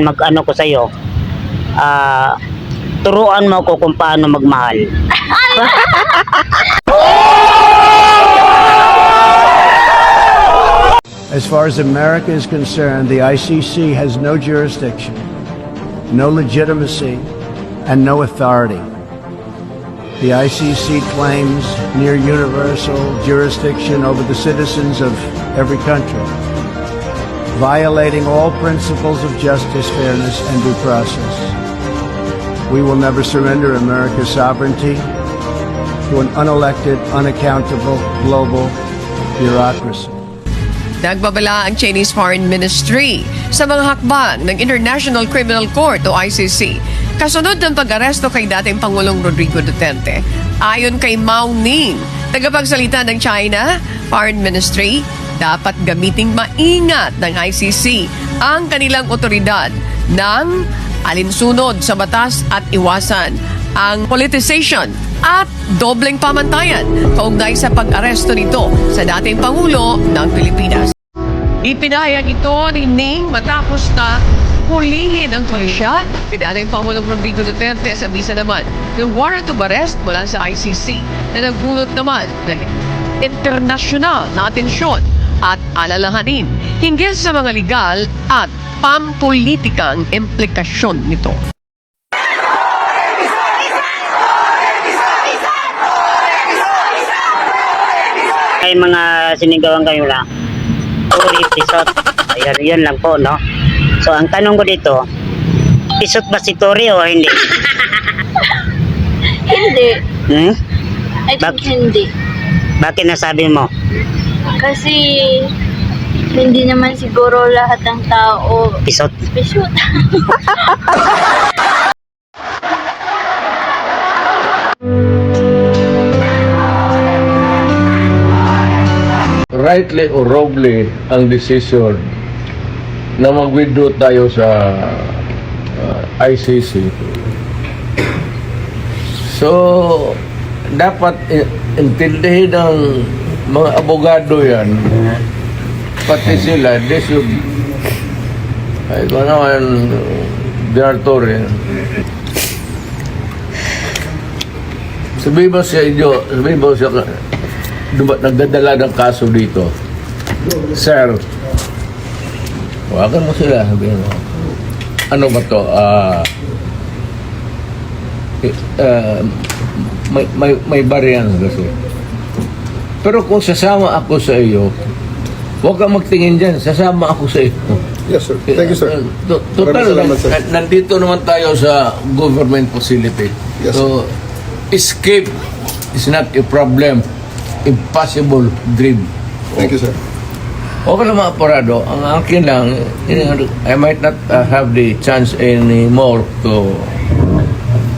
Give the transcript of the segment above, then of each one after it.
Mag-ano ko sa'yo, turuan mo ko kung paano magmahal. As far as America is concerned, the ICC has no jurisdiction, no legitimacy, and no authority. The ICC claims near universal jurisdiction over the citizens of every country, violating all principles of justice, fairness, and due process. We will never surrender America's sovereignty to an unelected, unaccountable global bureaucracy. Nagbabala ang Chinese Foreign Ministry sa mga hakbang ng International Criminal Court o ICC kasunod ng pag-aresto kay dating Pangulong Rodrigo Duterte. Ayon kay Mao Ning, tagapagsalita ng China Foreign Ministry, dapat gamiting maingat ng ICC ang kanilang otoridad ng alinsunod sa batas at iwasan ang politicization at dobleng pamantayan kaugnay sa pag-aresto nito sa dating Pangulo ng Pilipinas. Ipinahayag ito ni Ning matapos na hulihin ang pulisya ni dating Pangulong Rodrigo Duterte sa bisa naman ng warrant of arrest mula sa ICC na nagbulot naman ng internasyonal na atensyon at alalahanin hinggil sa mga legal at pampolitikang implikasyon nito. Ay mga sinigawan kayo lang. Uri, pisot. Ayun, yun lang po, no? So, ang tanong ko dito, pisot ba si Tori o hindi? Hindi. Hmm? I think hindi. Bakit nasabi mo? Kasi hindi naman siguro lahat ng tao Pisot. pisot. Rightly or wrongly ang decision na mag-withdraw tayo sa ICC. So, dapat intindihin ng mga abogado yan, pati sila, they should, ay ko naman, Dinartore, sabihin mo sa inyo, sabihin mo sa nagdadala ng kaso dito, sir, huwagan mo sila, sabihin mo, ano ba to, may bariyan kasi. Pero kung sasama ako sa iyo, huwag kang magtingin dyan, sasama ako sa iyo. Yes, sir. Thank you, sir. Total, Salamat, sir. nandito naman tayo sa government facility. Yes, So, escape is not a problem. Impossible dream. Thank you, sir. Okay lang mga aparado. Ang akin lang, I might not have the chance anymore to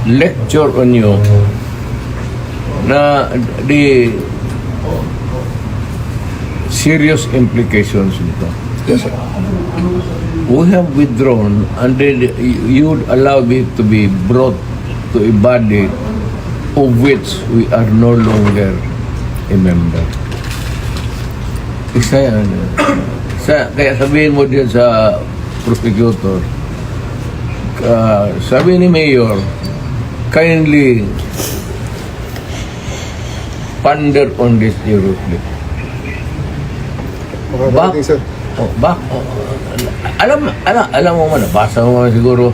lecture on you na the serious implications nito. Yes, sir. We have withdrawn and then you would allow me to be brought to a body of which we are no longer a member. Isa yan. Kaya sabihin mo din sa prosecutor, sabi ni Mayor, kindly ponder on this seriously. Makakarating, sir. Alam mo man, nabasa mo man siguro,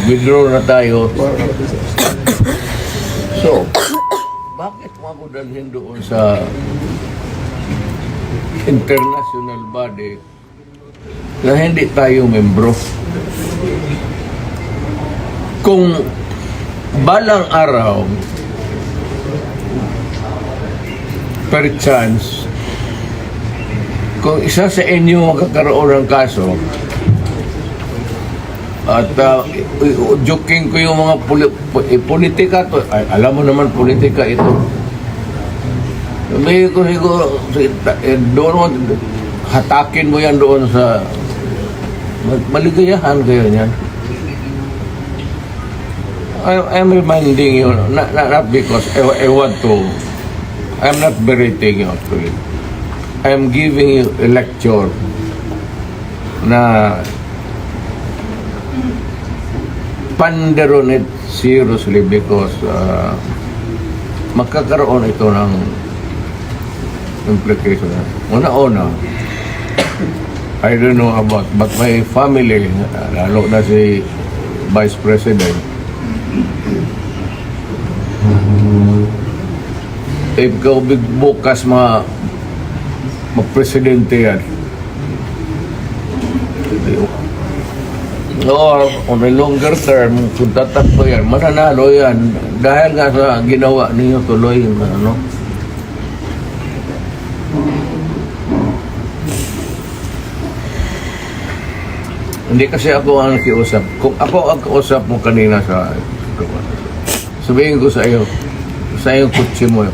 withdraw na tayo. Makakarating, sir. So, bakit mo ako dalhin doon sa international body na hindi tayo membro? Kung balang araw, per chance, kung isa sa inyo magkakaroon ng kaso, at joking ko yung mga politika to, ay, alam mo naman politika ito. Sabi ko siguro, doon hatakin mo yan doon sa maligayahan kayo niyan. I'm reminding you, not because I want to, I'm not berating you actually. I'm giving you a lecture na ponder on it seriously because magkakaroon ito ng implication. Una-una, I don't know about, but my family, lalo na si Vice President, if ikaw bukas mag-presidente yan, or on a longer term, kung tatakbo yan, mananalo yan dahil nga sa ginawa ninyo tuloy ano. Hindi kasi ako ang nakiusap. Kung ako ang kausap mo kanina sabihin ko sa iyo kutsi mo,